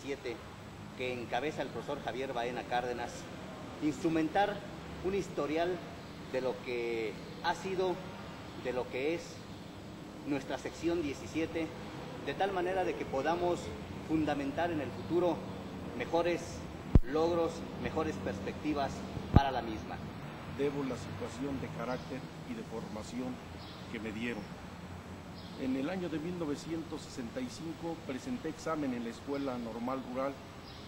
17 que encabeza el profesor Javier Baena Cárdenas, instrumentar un historial de lo que ha sido, de lo que es nuestra sección 17, de tal manera de que podamos fundamentar en el futuro mejores logros, mejores perspectivas para la misma. Debo la situación de carácter y de formación que me dieron. En el año de 1965 presenté examen en la Escuela Normal Rural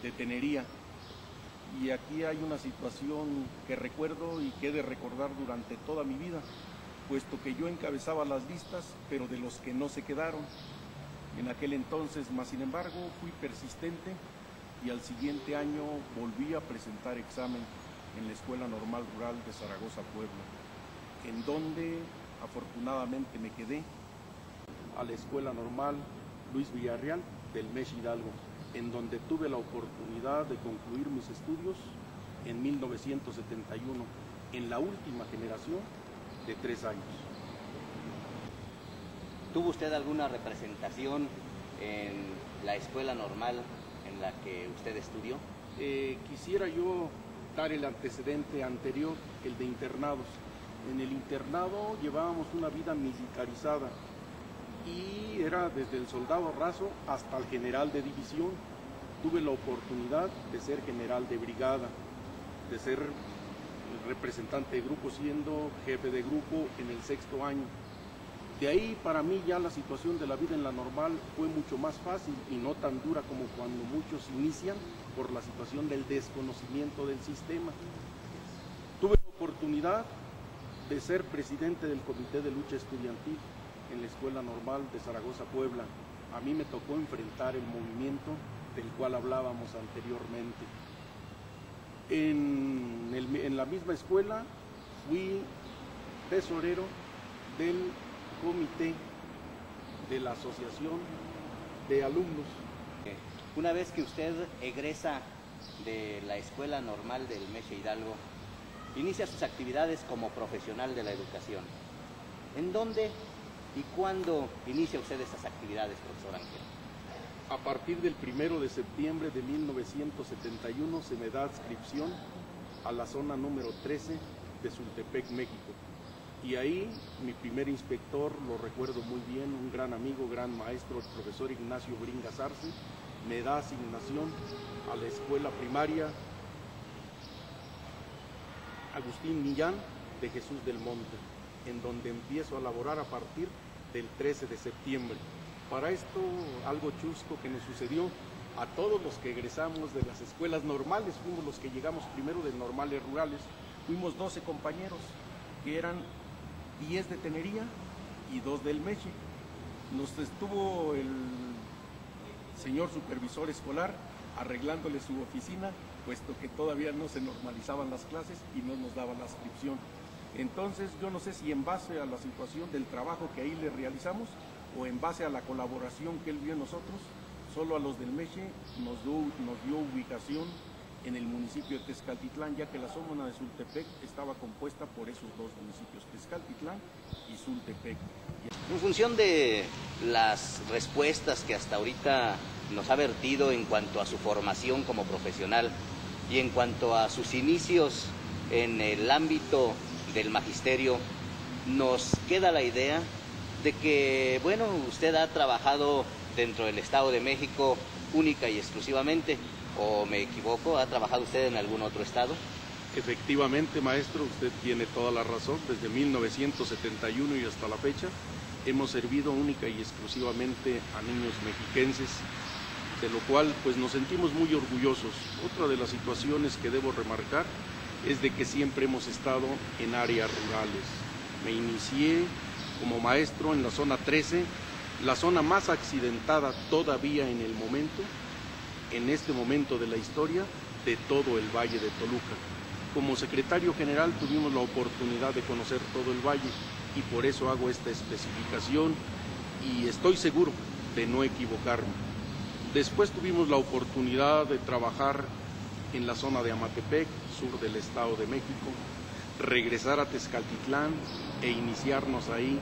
de Tenería, y aquí hay una situación que recuerdo y que he de recordar durante toda mi vida, puesto que yo encabezaba las listas, pero de los que no se quedaron. En aquel entonces, más sin embargo, fui persistente y al siguiente año volví a presentar examen en la Escuela Normal Rural de Zaragoza, Puebla, en donde afortunadamente me quedé, a la Escuela Normal Luis Villarreal del MESH Hidalgo, en donde tuve la oportunidad de concluir mis estudios en 1971, en la última generación de 3 años. ¿Tuvo usted alguna representación en la escuela normal en la que usted estudió? Quisiera yo dar el antecedente anterior, el de internados. En el internado llevábamos una vida militarizada y era desde el soldado raso hasta el general de división. Tuve la oportunidad de ser general de brigada, de ser representante de grupo, siendo jefe de grupo en el 6º año. De ahí para mí ya la situación de la vida en la normal fue mucho más fácil y no tan dura como cuando muchos inician por la situación del desconocimiento del sistema. Tuve la oportunidad de ser presidente del Comité de Lucha Estudiantil en la Escuela Normal de Zaragoza, Puebla. A mí me tocó enfrentar el movimiento del cual hablábamos anteriormente. En la misma escuela fui tesorero del comité de la asociación de alumnos. Una vez que usted egresa de la Escuela Normal del MESH Hidalgo, inicia sus actividades como profesional de la educación. ¿En dónde y cuándo inicia usted estas actividades, profesor Ángel? A partir del 1 de septiembre de 1971 se me da adscripción a la zona número 13 de Sultepec, México. Y ahí mi primer inspector, lo recuerdo muy bien, un gran amigo, gran maestro, el profesor Ignacio Bringas Arce, me da asignación a la escuela primaria Agustín Millán de Jesús del Monte, en donde empiezo a laborar a partir del 13 de septiembre. Para esto, algo chusco que nos sucedió a todos los que egresamos de las escuelas normales, fuimos los que llegamos primero de normales rurales, fuimos 12 compañeros, que eran 10 de Tenería y 2 del MESH. Nos estuvo el señor supervisor escolar arreglándole su oficina, puesto que todavía no se normalizaban las clases y no nos daban la adscripción. Entonces yo no sé si en base a la situación del trabajo que ahí le realizamos o en base a la colaboración que él vio en nosotros, solo a los del MESH nos dio ubicación en el municipio de Tezcaltitlán, ya que la zona de Sultepec estaba compuesta por esos 2 municipios, Tezcaltitlán y Sultepec. En función de las respuestas que hasta ahorita nos ha vertido en cuanto a su formación como profesional y en cuanto a sus inicios en el ámbito del magisterio, nos queda la idea de que, bueno, usted ha trabajado dentro del Estado de México única y exclusivamente, ¿o me equivoco? ¿Ha trabajado usted en algún otro estado? Efectivamente, maestro, usted tiene toda la razón. Desde 1971 y hasta la fecha hemos servido única y exclusivamente a niños mexiquenses, de lo cual pues nos sentimos muy orgullosos. Otra de las situaciones que debo remarcar es de que siempre hemos estado en áreas rurales. Me inicié como maestro en la zona 13, la zona más accidentada todavía en el momento, en este momento de la historia, de todo el Valle de Toluca. Como secretario general tuvimos la oportunidad de conocer todo el valle y por eso hago esta especificación y estoy seguro de no equivocarme. Después tuvimos la oportunidad de trabajar en la zona de Amatepec, sur del Estado de México, regresar a Tezcaltitlán e iniciarnos ahí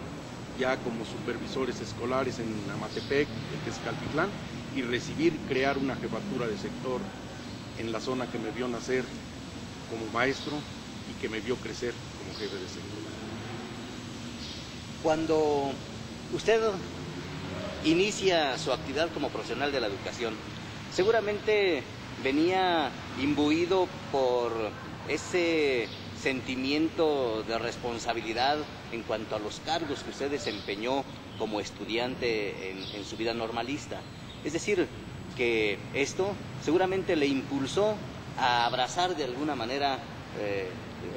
ya como supervisores escolares en Amatepec, en Tezcaltitlán, y recibir, crear una jefatura de sector en la zona que me vio nacer como maestro y que me vio crecer como jefe de sector. Cuando usted inicia su actividad como profesional de la educación, seguramente venía imbuido por ese sentimiento de responsabilidad en cuanto a los cargos que usted desempeñó como estudiante en su vida normalista. Es decir, que esto seguramente le impulsó a abrazar de alguna manera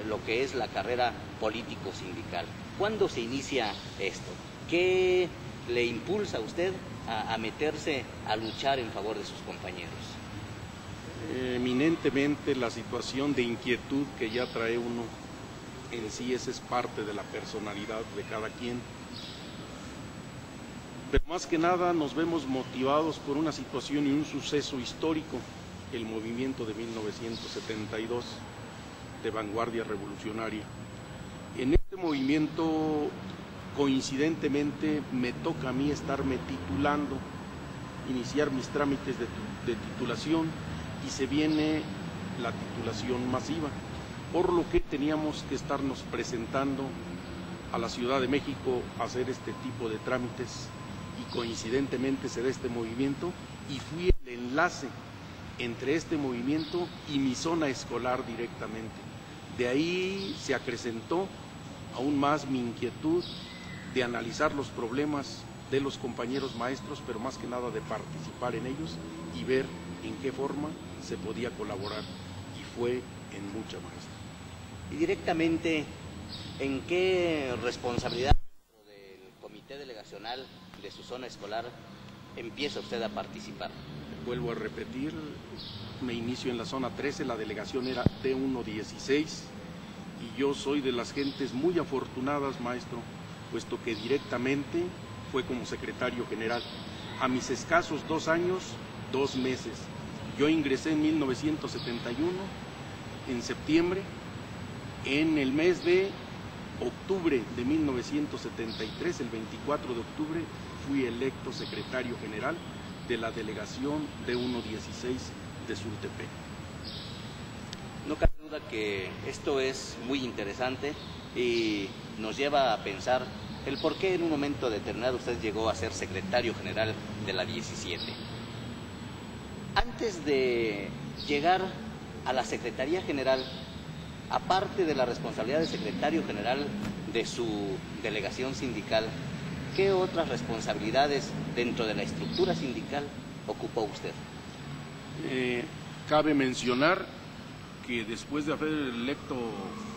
lo que es la carrera político-sindical. ¿Cuándo se inicia esto? ¿Qué le impulsa a usted a meterse a luchar en favor de sus compañeros? Eminentemente la situación de inquietud que ya trae uno en sí, esa es parte de la personalidad de cada quien. Pero más que nada nos vemos motivados por una situación y un suceso histórico, el movimiento de 1972 de vanguardia revolucionaria. En este movimiento, coincidentemente, me toca a mí estarme titulando, iniciar mis trámites de titulación, y se viene la titulación masiva, por lo que teníamos que estarnos presentando a la Ciudad de México a hacer este tipo de trámites, y coincidentemente se da este movimiento y fui el enlace entre este movimiento y mi zona escolar directamente. De ahí se acrecentó aún más mi inquietud de analizar los problemas de los compañeros maestros, pero más que nada de participar en ellos y ver en qué forma se podía colaborar, y fue en mucha maestra. Y directamente, ¿en qué responsabilidad dentro del comité delegacional de su zona escolar empieza usted a participar? Vuelvo a repetir, me inicio en la zona 13, la delegación era D116, y yo soy de las gentes muy afortunadas, maestro, puesto que directamente fue como secretario general. A mis escasos 2 años, 2 meses. Yo ingresé en 1971, en septiembre. En el mes de octubre de 1973, el 24 de octubre, fui electo secretario general de la delegación D116 de Sultepec. No cabe duda que esto es muy interesante y nos lleva a pensar el por qué en un momento determinado usted llegó a ser secretario general de la 17. Antes de llegar a la Secretaría General, aparte de la responsabilidad de secretario general de su delegación sindical, ¿qué otras responsabilidades dentro de la estructura sindical ocupó usted? Cabe mencionar que después de haber electo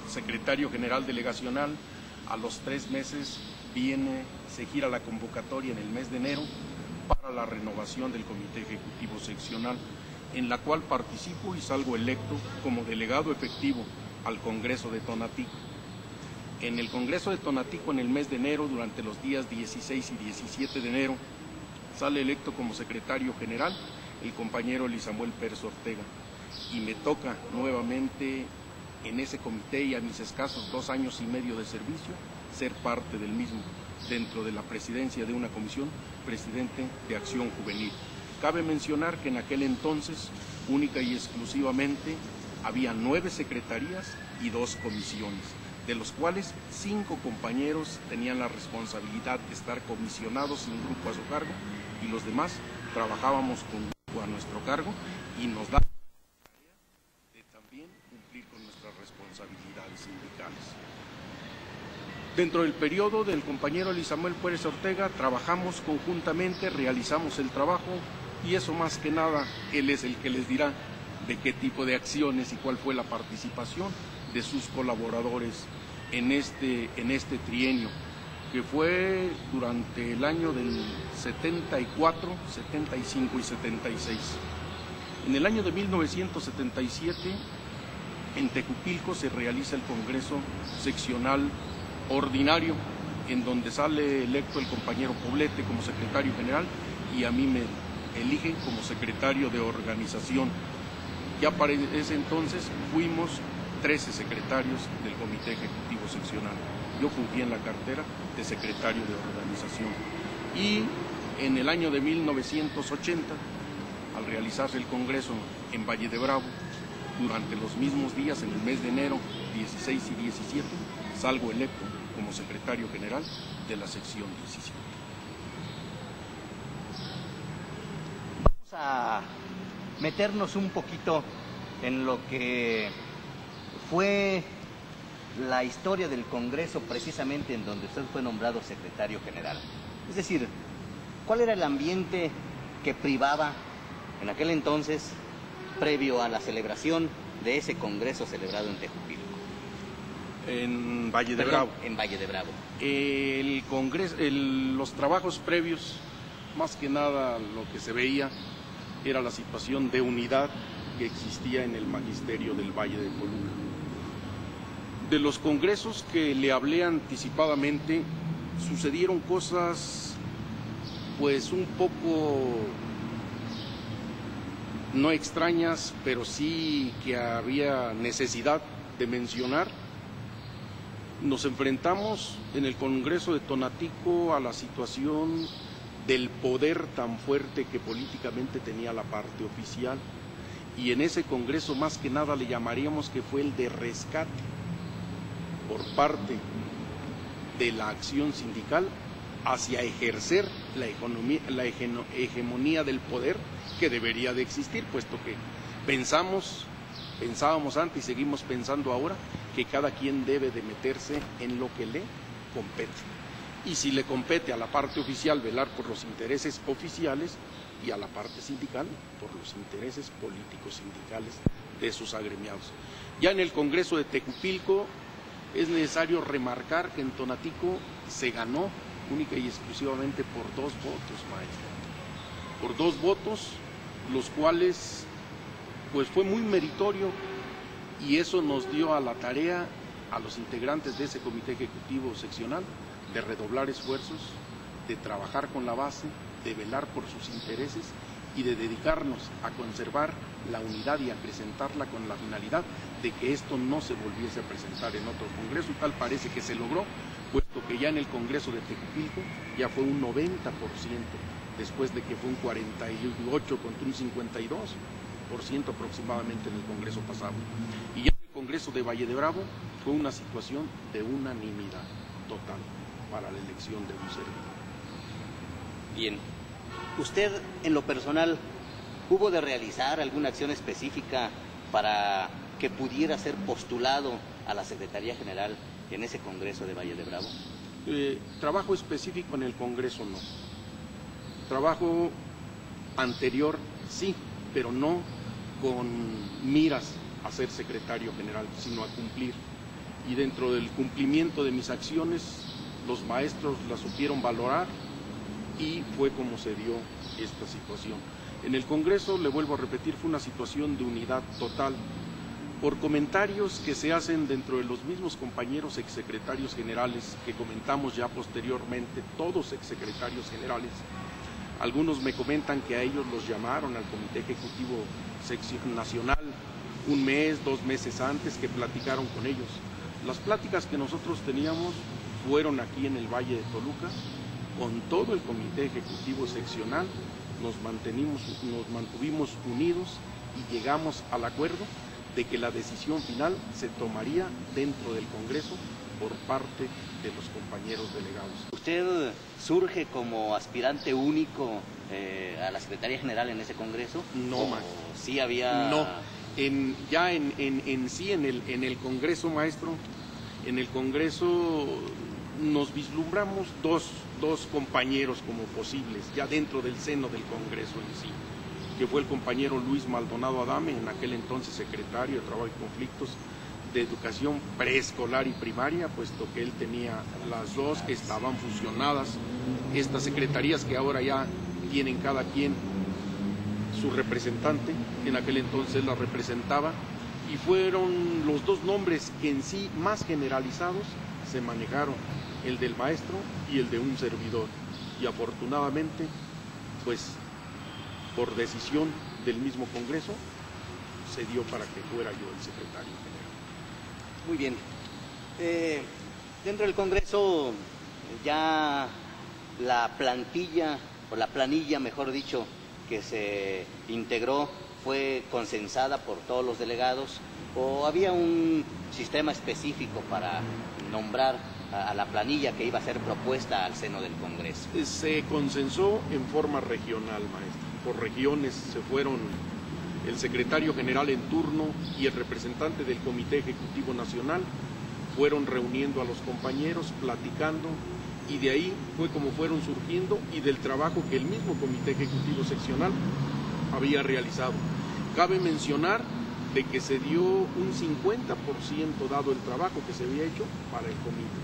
secretario general delegacional, a los 3 meses se gira la convocatoria en el mes de enero para la renovación del Comité Ejecutivo Seccional, en la cual participo y salgo electo como delegado efectivo al Congreso de Tonatico. En el Congreso de Tonatico, en el mes de enero, durante los días 16 y 17 de enero, sale electo como secretario general el compañero Luis Samuel Pérez Ortega, y me toca nuevamente en ese comité, y a mis escasos 2 años y medio de servicio, ser parte del mismo, dentro de la presidencia de una comisión, presidente de Acción Juvenil. Cabe mencionar que en aquel entonces, única y exclusivamente, había 9 secretarías y 2 comisiones, de los cuales 5 compañeros tenían la responsabilidad de estar comisionados sin grupo a su cargo, y los demás trabajábamos con grupo a nuestro cargo, y nos da la tarea de también cumplir con nuestras responsabilidades sindicales. Dentro del periodo del compañero Luis Samuel Pérez Ortega trabajamos conjuntamente, realizamos el trabajo, y eso más que nada él es el que les dirá de qué tipo de acciones y cuál fue la participación de sus colaboradores en este trienio, que fue durante el año del 74, 75 y 76. En el año de 1977, en Tejupilco se realiza el Congreso Seccional Ordinario, en donde sale electo el compañero Poblete como secretario general, y a mí me eligen como secretario de organización. Ya para ese entonces fuimos 13 secretarios del Comité Ejecutivo Seccional. Yo fungí en la cartera de secretario de organización. Y en el año de 1980 al realizarse el Congreso en Valle de Bravo, durante los mismos días, en el mes de enero 16 y 17, salgo electo como secretario general de la sección 17. Vamos a meternos un poquito en lo que fue la historia del Congreso, precisamente en donde usted fue nombrado secretario general. Es decir, ¿cuál era el ambiente que privaba en aquel entonces, previo a la celebración de ese Congreso celebrado en Tejupilco? En Valle de Bravo. En Valle de Bravo. El Congreso, los trabajos previos, más que nada lo que se veía era la situación de unidad que existía en el magisterio del Valle de Toluca. De los congresos que le hablé anticipadamente, sucedieron cosas pues un poco no extrañas, pero sí que había necesidad de mencionar. Nos enfrentamos en el Congreso de Tonatico a la situación del poder tan fuerte que políticamente tenía la parte oficial, y en ese Congreso más que nada le llamaríamos que fue el de rescate por parte de la acción sindical hacia ejercer la hegemonía del poder que debería de existir, puesto que pensábamos antes y seguimos pensando ahora que cada quien debe de meterse en lo que le compete. Y si le compete a la parte oficial velar por los intereses oficiales y a la parte sindical por los intereses políticos sindicales de sus agremiados. Ya en el Congreso de Tejupilco es necesario remarcar que en Tonatico se ganó única y exclusivamente por 2 votos, maestro. Por 2 votos, los cuales pues fue muy meritorio, y eso nos dio a la tarea a los integrantes de ese comité ejecutivo seccional de redoblar esfuerzos, de trabajar con la base, de velar por sus intereses y de dedicarnos a conservar la unidad y acrecentarla con la finalidad de que esto no se volviese a presentar en otro congreso, y tal parece que se logró, puesto que ya en el Congreso de Tejupilco ya fue un 90%, después de que fue un 48 contra un 52% aproximadamente en el Congreso pasado. Y ya en el Congreso de Valle de Bravo fue una situación de unanimidad total para la elección de un servidor. Bien. ¿Usted, en lo personal, hubo de realizar alguna acción específica para que pudiera ser postulado a la Secretaría General en ese Congreso de Valle de Bravo? Trabajo específico en el Congreso no. Trabajo anterior sí, pero no con miras a ser secretario general, sino a cumplir. Y dentro del cumplimiento de mis acciones, los maestros las supieron valorar, y fue como se dio esta situación. En el Congreso, le vuelvo a repetir, fue una situación de unidad total. Por comentarios que se hacen dentro de los mismos compañeros exsecretarios generales que comentamos ya posteriormente, todos exsecretarios generales, algunos me comentan que a ellos los llamaron al Comité Ejecutivo Sección Nacional 1 mes, 2 meses antes, que platicaron con ellos. Las pláticas que nosotros teníamos fueron aquí en el Valle de Toluca, con todo el Comité Ejecutivo Seccional. Nos mantuvimos unidos y llegamos al acuerdo de que la decisión final se tomaría dentro del Congreso por parte de los compañeros delegados. ¿Usted surge como aspirante único a la Secretaría General en ese Congreso? No, maestro. ¿Sí había...? No, en el Congreso, maestro, en el Congreso nos vislumbramos dos compañeros como posibles, ya dentro del seno del Congreso en sí, que fue el compañero Luis Maldonado Adame, en aquel entonces secretario de Trabajo y Conflictos, de Educación Preescolar y Primaria, puesto que él tenía las dos, estaban fusionadas estas secretarías que ahora ya tienen cada quien su representante. En aquel entonces la representaba, y fueron los 2 nombres que en sí más generalizados se manejaron, el del maestro y el de un servidor, y afortunadamente pues por decisión del mismo Congreso se dio para que fuera yo el secretario general. Muy bien. Dentro del Congreso ya la plantilla, o la planilla mejor dicho, que se integró fue consensada por todos los delegados o había un sistema específico para nombrar a la planilla que iba a ser propuesta al seno del Congreso? Se consensó en forma regional, maestro. Por regiones se fueron el secretario general en turno y el representante del Comité Ejecutivo Nacional, fueron reuniendo a los compañeros, platicando, y de ahí fue como fueron surgiendo y del trabajo que el mismo Comité Ejecutivo Seccional había realizado. Cabe mencionar de que se dio un 50% dado el trabajo que se había hecho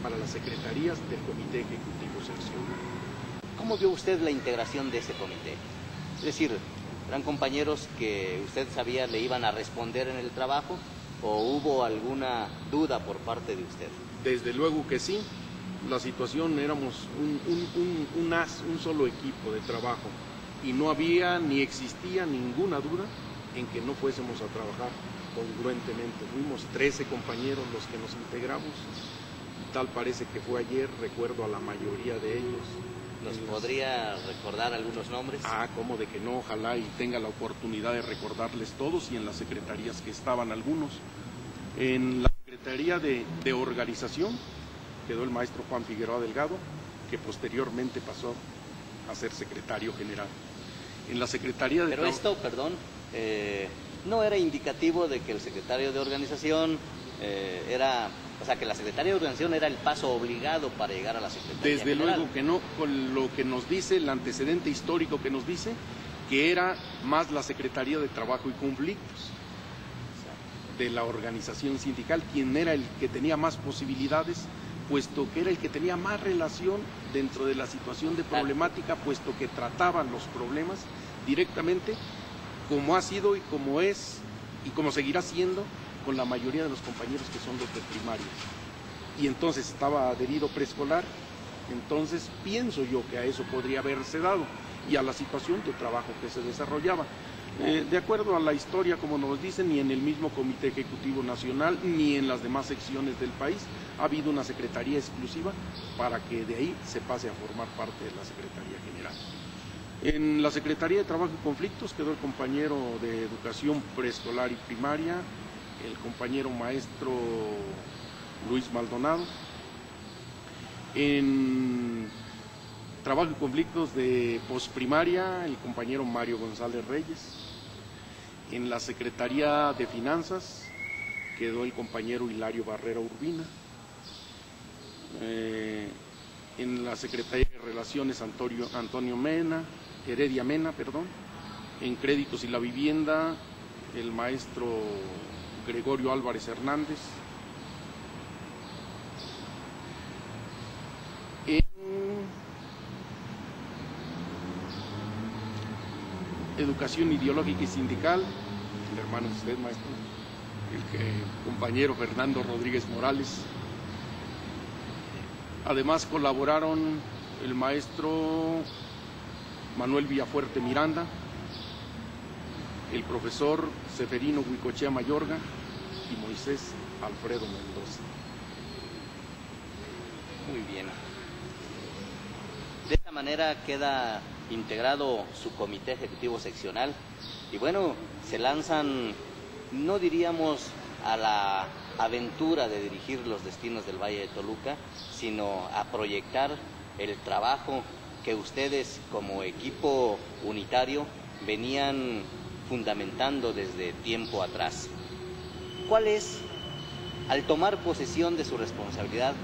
para las secretarías del Comité Ejecutivo Seccional. ¿Cómo vio usted la integración de ese comité? Es decir, ¿eran compañeros que usted sabía le iban a responder en el trabajo o hubo alguna duda por parte de usted? Desde luego que sí. La situación, éramos un solo equipo de trabajo y no había ni existía ninguna duda en que no fuésemos a trabajar congruentemente. Fuimos 13 compañeros los que nos integramos, tal parece que fue ayer, recuerdo a la mayoría de ellos. ¿Nos podría recordar algunos nombres? Cómo de que no, ojalá y tenga la oportunidad de recordarles todos, y en las secretarías que estaban algunos. En la Secretaría de Organización quedó el maestro Juan Figueroa Delgado, que posteriormente pasó a ser secretario general. En la Secretaría de... Pero esto, perdón, no era indicativo de que el secretario de Organización o sea, que la Secretaría de Organización era el paso obligado para llegar a la Secretaría Desde General. luego que no, con lo que nos dice, el antecedente histórico que nos dice, que era más la Secretaría de Trabajo y Conflictos de la organización sindical, quien era el que tenía más posibilidades, puesto que era el que tenía más relación dentro de la situación de problemática, puesto que trataban los problemas directamente, como ha sido y como es, y como seguirá siendo, con la mayoría de los compañeros que son los de primaria. Y entonces estaba adherido preescolar, entonces pienso yo que a eso podría haberse dado, y a la situación de trabajo que se desarrollaba. De acuerdo a la historia, como nos dicen, ni en el mismo Comité Ejecutivo Nacional, ni en las demás secciones del país, ha habido una secretaría exclusiva para que de ahí se pase a formar parte de la Secretaría General. En la Secretaría de Trabajo y Conflictos quedó el compañero de Educación Preescolar y Primaria, el compañero maestro Luis Maldonado. En Trabajo y Conflictos de Posprimaria, el compañero Mario González Reyes. En la Secretaría de Finanzas quedó el compañero Hilario Barrera Urbina. En la Secretaría de Relaciones Antonio Mena, Heredia Mena, perdón. En Créditos y la Vivienda, el maestro Gregorio Álvarez Hernández. En Educación Ideológica y Sindical, el hermano de usted, maestro, el compañero Fernando Rodríguez Morales. Además colaboraron el maestro Manuel Villafuerte Miranda, el profesor Seferino Huicochea Mayorga y Moisés Alfredo Mendoza. Muy bien. De esta manera queda integrado su comité ejecutivo seccional y bueno, se lanzan, no diríamos a la aventura de dirigir los destinos del Valle de Toluca, sino a proyectar el trabajo que ustedes como equipo unitario venían fundamentando desde tiempo atrás. ¿Cuál es, al tomar posesión de su responsabilidad,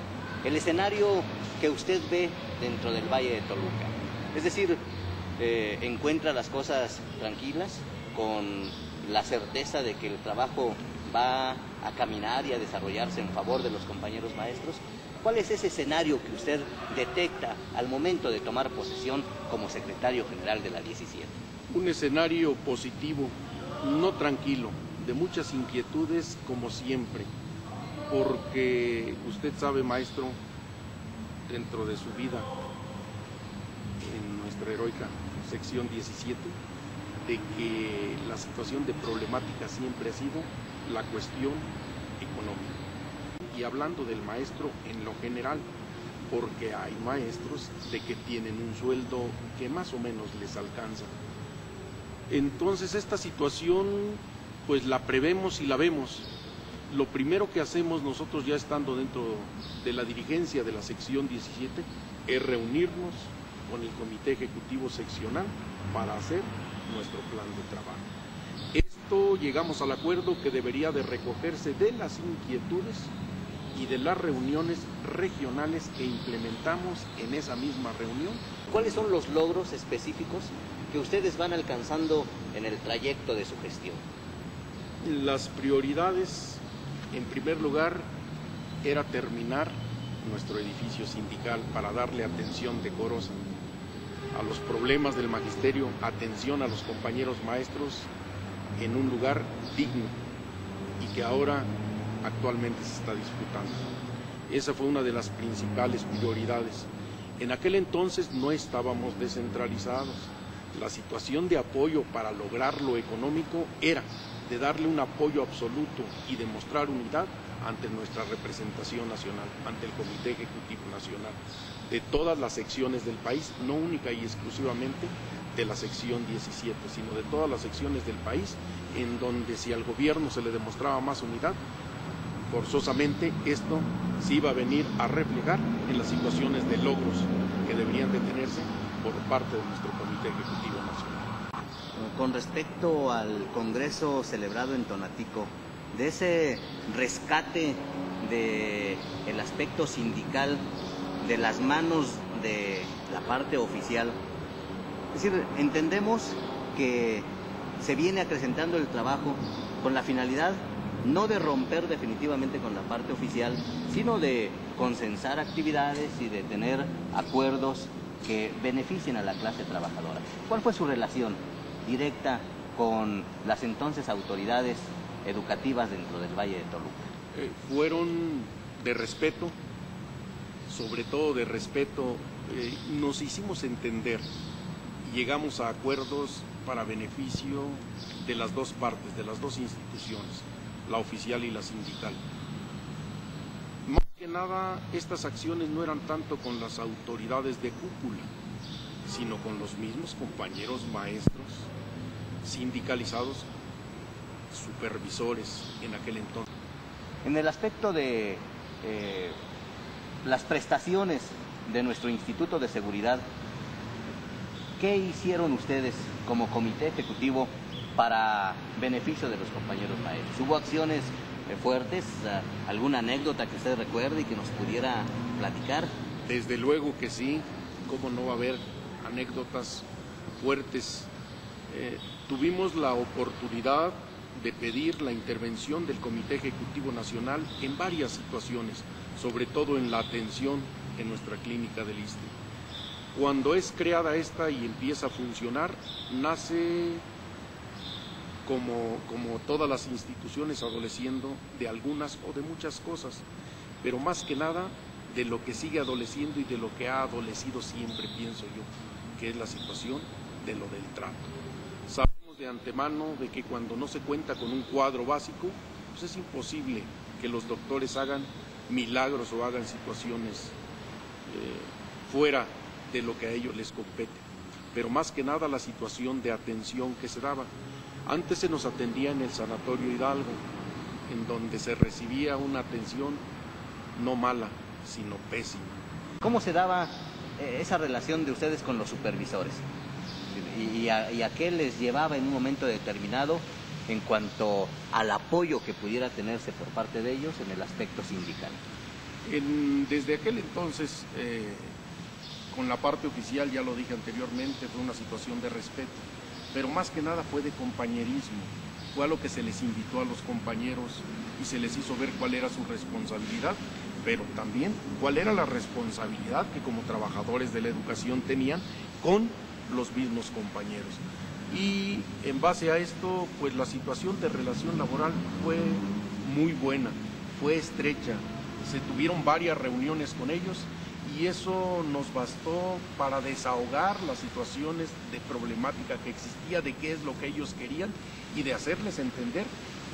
el escenario que usted ve dentro del Valle de Toluca? Es decir, encuentra las cosas tranquilas, con la certeza de que el trabajo va a caminar y a desarrollarse en favor de los compañeros maestros. ¿Cuál es ese escenario que usted detecta al momento de tomar posesión como secretario general de la 17? Un escenario positivo, no tranquilo, de muchas inquietudes como siempre, porque usted sabe, maestro, dentro de su vida en nuestra heroica sección 17, de que la situación de problemática siempre ha sido la cuestión económica. Y hablando del maestro en lo general, porque hay maestros de que tienen un sueldo que más o menos les alcanza, Entonces esta situación pues la prevemos y la vemos. Lo primero que hacemos nosotros, ya estando dentro de la dirigencia de la sección 17, es reunirnos con el comité ejecutivo seccional para hacer nuestro plan de trabajo. Esto llegamos al acuerdo que debería de recogerse de las inquietudes y de las reuniones regionales que implementamos en esa misma reunión. ¿Cuáles son los logros específicos que ustedes van alcanzando en el trayecto de su gestión? Las prioridades, en primer lugar, era terminar nuestro edificio sindical para darle atención decorosa a los problemas del magisterio, atención a los compañeros maestros en un lugar digno y que ahora actualmente se está disputando. Esa fue una de las principales prioridades. En aquel entonces no estábamos descentralizados. La situación de apoyo para lograr lo económico era de darle un apoyo absoluto y demostrar unidad ante nuestra representación nacional, ante el Comité Ejecutivo Nacional, de todas las secciones del país, no única y exclusivamente de la sección 17, sino de todas las secciones del país, en donde si al gobierno se le demostraba más unidad, forzosamente esto se iba a venir a reflejar en las situaciones de logros que deberían de tenerse por parte de nuestro Comité Ejecutivo Nacional. Con respecto al congreso celebrado en Tonatico, de ese rescate del aspecto sindical de las manos de la parte oficial, es decir, entendemos que se viene acrecentando el trabajo con la finalidad no de romper definitivamente con la parte oficial, sino de consensar actividades y de tener acuerdos que beneficien a la clase trabajadora. ¿Cuál fue su relación directa con las entonces autoridades educativas dentro del Valle de Toluca? Fueron de respeto, sobre todo de respeto, nos hicimos entender, llegamos a acuerdos para beneficio de las dos partes, de las dos instituciones, la oficial y la sindical. Más que nada, estas acciones no eran tanto con las autoridades de cúpula, sino con los mismos compañeros maestros sindicalizados, supervisores en aquel entonces. En el aspecto de las prestaciones de nuestro Instituto de Seguridad, ¿qué hicieron ustedes como comité ejecutivo para beneficio de los compañeros maestros? ¿Hubo acciones fuertes? ¿Alguna anécdota que usted recuerde y que nos pudiera platicar? Desde luego que sí, ¿cómo no va a haber anécdotas fuertes? Tuvimos la oportunidad de pedir la intervención del Comité Ejecutivo Nacional en varias situaciones, sobre todo en la atención en nuestra clínica del ISSSTE. Cuando es creada esta y empieza a funcionar, nace como todas las instituciones adoleciendo de algunas o de muchas cosas, pero más que nada de lo que sigue adoleciendo y de lo que ha adolecido siempre, pienso yo, que es la situación de lo del trato. Sabemos de antemano de que cuando no se cuenta con un cuadro básico, pues es imposible que los doctores hagan milagros o hagan situaciones fuera de lo que a ellos les compete. Pero más que nada la situación de atención que se daba. Antes se nos atendía en el Sanatorio Hidalgo, en donde se recibía una atención no mala, sino pésima. ¿Cómo se daba esa relación de ustedes con los supervisores? ¿Y a qué les llevaba en un momento determinado en cuanto al apoyo que pudiera tenerse por parte de ellos en el aspecto sindical? Desde aquel entonces, con la parte oficial, ya lo dije anteriormente, fue una situación de respeto, pero más que nada fue de compañerismo. Fue a lo que se les invitó a los compañeros y se les hizo ver cuál era su responsabilidad, pero también cuál era la responsabilidad que como trabajadores de la educación tenían con los mismos compañeros. Y en base a esto, pues la situación de relación laboral fue muy buena, fue estrecha. Se tuvieron varias reuniones con ellos y eso nos bastó para desahogar las situaciones de problemática que existía, de qué es lo que ellos querían y de hacerles entender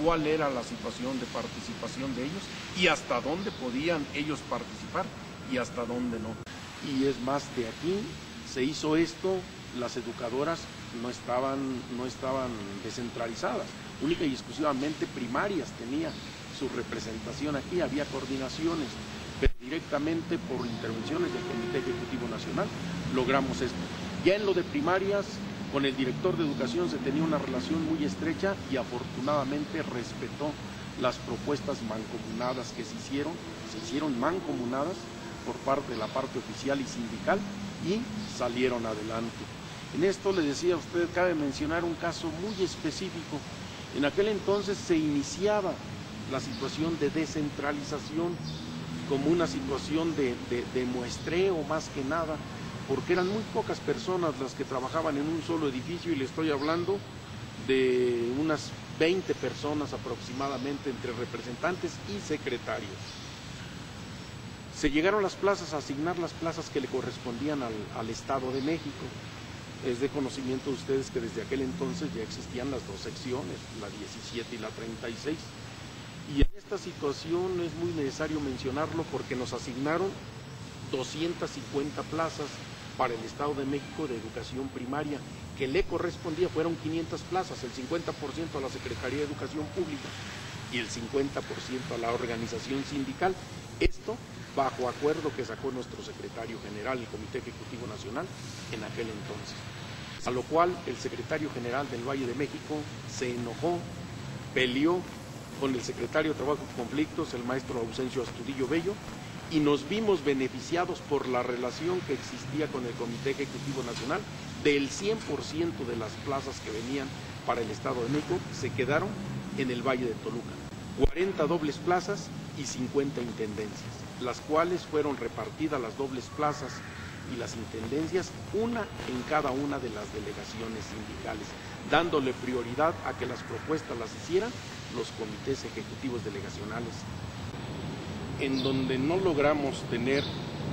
cuál era la situación de participación de ellos y hasta dónde podían ellos participar y hasta dónde no. Y es más, de aquí se hizo esto, las educadoras no estaban descentralizadas, única y exclusivamente primarias tenía su representación aquí, había coordinaciones, pero directamente por intervenciones del Comité Ejecutivo Nacional logramos esto. Ya en lo de primarias, con el director de Educación se tenía una relación muy estrecha y afortunadamente respetó las propuestas mancomunadas que se hicieron mancomunadas por parte de la parte oficial y sindical y salieron adelante. En esto le decía a usted, cabe mencionar un caso muy específico. En aquel entonces se iniciaba la situación de descentralización como una situación de muestreo más que nada, porque eran muy pocas personas las que trabajaban en un solo edificio y le estoy hablando de unas 20 personas aproximadamente entre representantes y secretarios. Se llegaron las plazas a asignar las plazas que le correspondían al Estado de México. Es de conocimiento de ustedes que desde aquel entonces ya existían las dos secciones, la 17 y la 36. Y en esta situación es muy necesario mencionarlo porque nos asignaron 250 plazas para el Estado de México de educación primaria, que le correspondía, fueron 500 plazas, el 50% a la Secretaría de Educación Pública y el 50% a la organización sindical. Esto bajo acuerdo que sacó nuestro secretario general, el Comité Ejecutivo Nacional, en aquel entonces. A lo cual el secretario general del Valle de México se enojó, peleó con el secretario de Trabajo y Conflictos, el maestro Ausencio Astudillo Bello, y nos vimos beneficiados por la relación que existía con el Comité Ejecutivo Nacional. Del 100% de las plazas que venían para el Estado de México se quedaron en el Valle de Toluca. 40 dobles plazas y 50 intendencias, las cuales fueron repartidas las dobles plazas y las intendencias, una en cada una de las delegaciones sindicales, dándole prioridad a que las propuestas las hicieran los comités ejecutivos delegacionales. En donde no logramos tener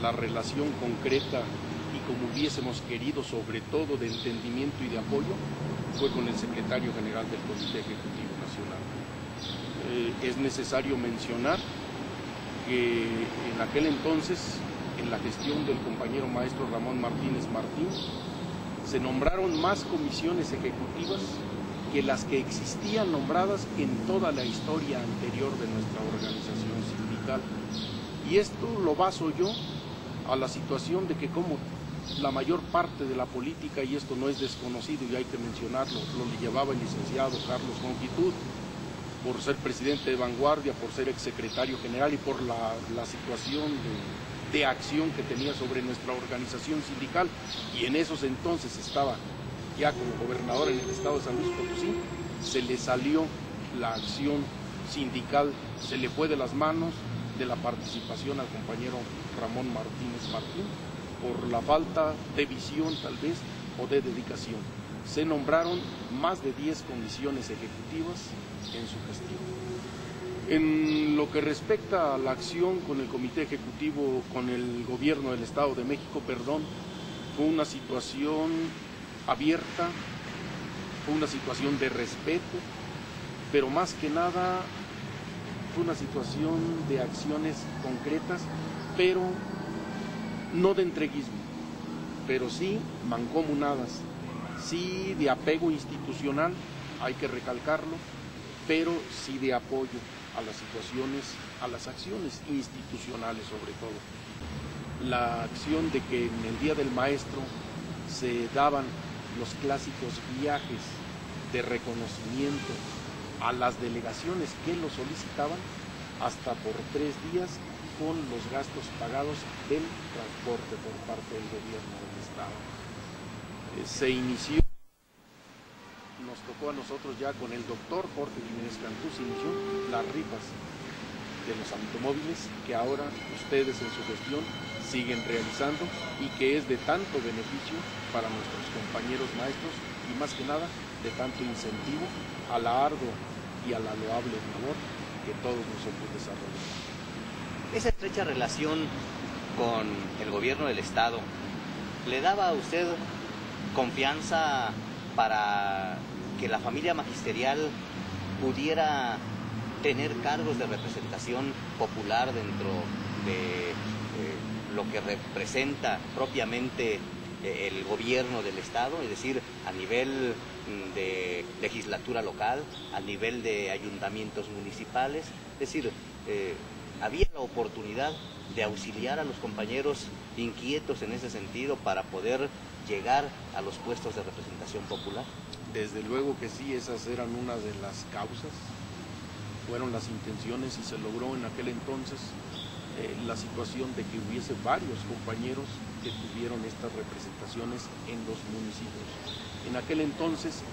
la relación concreta y como hubiésemos querido, sobre todo de entendimiento y de apoyo, fue con el secretario general del Comité Ejecutivo Nacional. Es necesario mencionar que en aquel entonces, en la gestión del compañero maestro Ramón Martínez Martín, se nombraron más comisiones ejecutivas que las que existían nombradas en toda la historia anterior de nuestra organización sindical. Y esto lo baso yo a la situación de que como la mayor parte de la política, y esto no es desconocido y hay que mencionarlo, lo llevaba el licenciado Carlos Longitud, por ser presidente de Vanguardia, por ser exsecretario general y por la situación de acción que tenía sobre nuestra organización sindical, y en esos entonces estaba ya como gobernador en el estado de San Luis Potosí, se le salió la acción sindical, se le fue de las manos de la participación al compañero Ramón Martínez Martín, por la falta de visión tal vez o de dedicación. Se nombraron más de 10 comisiones ejecutivas en su gestión. En lo que respecta a la acción con el Comité Ejecutivo, con el Gobierno del Estado de México, fue una situación abierta, fue una situación de respeto, pero más que nada fue una situación de acciones concretas, pero no de entreguismo, pero sí mancomunadas, sí de apego institucional, hay que recalcarlo, pero sí de apoyo a las situaciones, a las acciones institucionales sobre todo. La acción de que en el Día del Maestro se daban los clásicos viajes de reconocimiento a las delegaciones que lo solicitaban, hasta por 3 días, con los gastos pagados del transporte por parte del gobierno del Estado. Se inició, nos tocó a nosotros ya con el doctor Jorge Jiménez Cantú, se inició las rifas de los automóviles que ahora ustedes en su gestión siguen realizando y que es de tanto beneficio para nuestros compañeros maestros y más que nada de tanto incentivo a la ardua y a la loable labor que todos nosotros desarrollamos. Esa estrecha relación con el gobierno del Estado, ¿le daba a usted confianza para que la familia magisterial pudiera tener cargos de representación popular dentro de lo que representa propiamente el gobierno del Estado, es decir, a nivel de legislatura local, a nivel de ayuntamientos municipales, es decir, había la oportunidad de auxiliar a los compañeros inquietos en ese sentido para poder llegar a los puestos de representación popular. Desde luego que sí, esas eran una de las causas, fueron las intenciones y se logró en aquel entonces la situación de que hubiese varios compañeros que tuvieron estas representaciones en los municipios. En aquel entonces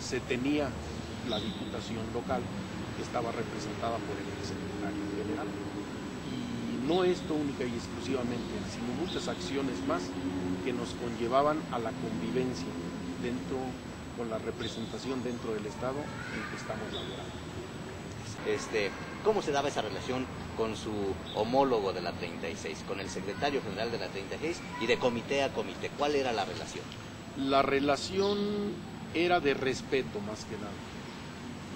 se tenía la diputación local que estaba representada por el secretario general. Y no esto única y exclusivamente, sino muchas acciones más que nos conllevaban a la convivencia con la representación dentro del Estado en que estamos laborando. ¿Cómo se daba esa relación con su homólogo de la 36, con el secretario general de la 36 y de comité a comité? ¿Cuál era la relación? La relación era de respeto más que nada,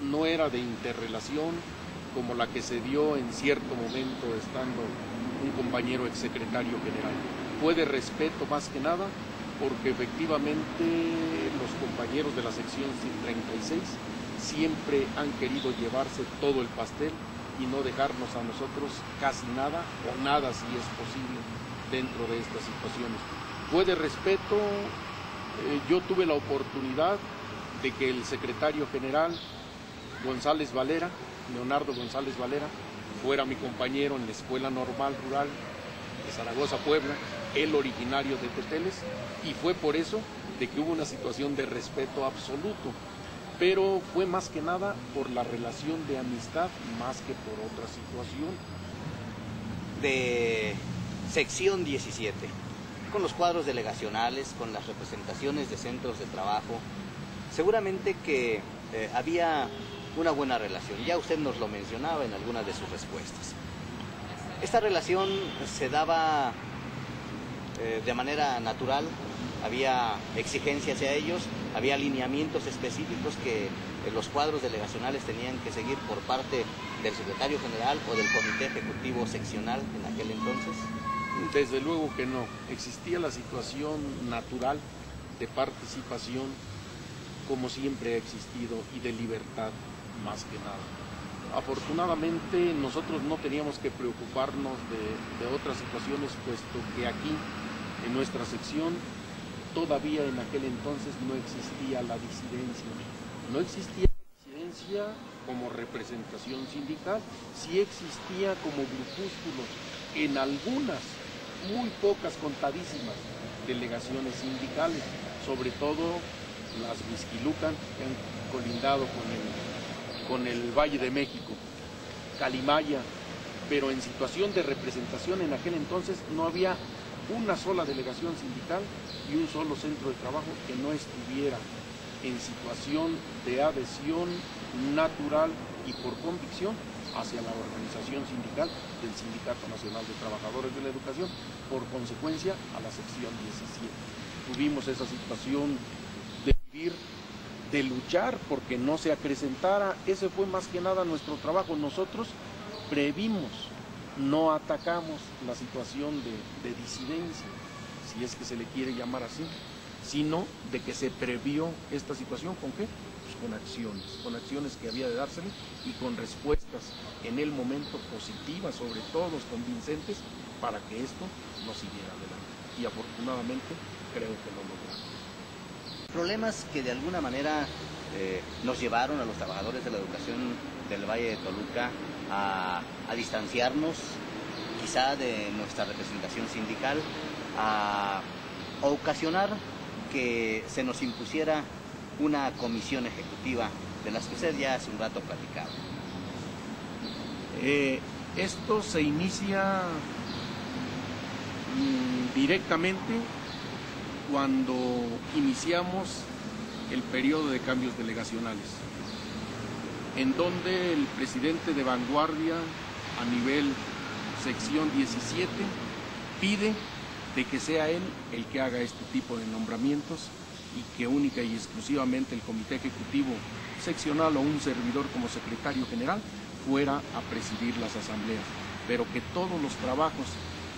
no era de interrelación como la que se dio en cierto momento estando un compañero exsecretario general. Fue de respeto más que nada porque efectivamente los compañeros de la sección 36 siempre han querido llevarse todo el pastel y no dejarnos a nosotros casi nada o nada si es posible dentro de estas situaciones. Fue de respeto, yo tuve la oportunidad de que el secretario general González Valera, Leonardo González Valera, fuera mi compañero en la Escuela Normal Rural de Zaragoza, Puebla, él originario de Teteles, y fue por eso de que hubo una situación de respeto absoluto, pero fue más que nada por la relación de amistad más que por otra situación. De sección 17, con los cuadros delegacionales, con las representaciones de centros de trabajo, seguramente que había una buena relación. Ya usted nos lo mencionaba en algunas de sus respuestas. Esta relación se daba de manera natural, había exigencias hacia ellos, había alineamientos específicos que los cuadros delegacionales tenían que seguir por parte del secretario general o del comité ejecutivo seccional en aquel entonces. Desde luego que no, existía la situación natural de participación como siempre ha existido y de libertad más que nada. Afortunadamente nosotros no teníamos que preocuparnos de otras situaciones, puesto que aquí en nuestra sección todavía en aquel entonces no existía la disidencia. No existía la disidencia como representación sindical, sí existía como grupúsculos en algunas, muy pocas, contadísimas delegaciones sindicales, sobre todo las Huixquilucan, que han colindado con el Valle de México, Calimaya, pero en situación de representación en aquel entonces no había una sola delegación sindical y un solo centro de trabajo que no estuviera en situación de adhesión natural y por convicción hacia la organización sindical del Sindicato Nacional de Trabajadores de la Educación, por consecuencia a la sección 17. Tuvimos esa situación de vivir, de luchar porque no se acrecentara. Ese fue más que nada nuestro trabajo. Nosotros previmos, no atacamos la situación de disidencia, si es que se le quiere llamar así, sino de que se previó esta situación. ¿Con qué? Pues con acciones que había de dársele y con respuestas en el momento positivas, sobre todo convincentes, para que esto no siguiera adelante. Y afortunadamente creo que lo logramos. Problemas que de alguna manera nos llevaron a los trabajadores de la educación del Valle de Toluca a distanciarnos quizá de nuestra representación sindical, a ocasionar que se nos impusiera una comisión ejecutiva de las que usted ya hace un rato platicaba. Esto se inicia directamente cuando iniciamos el periodo de cambios delegacionales, en donde el presidente de vanguardia a nivel sección 17 pide de que sea él el que haga este tipo de nombramientos y que única y exclusivamente el comité ejecutivo seccional o un servidor como secretario general fuera a presidir las asambleas, pero que todos los trabajos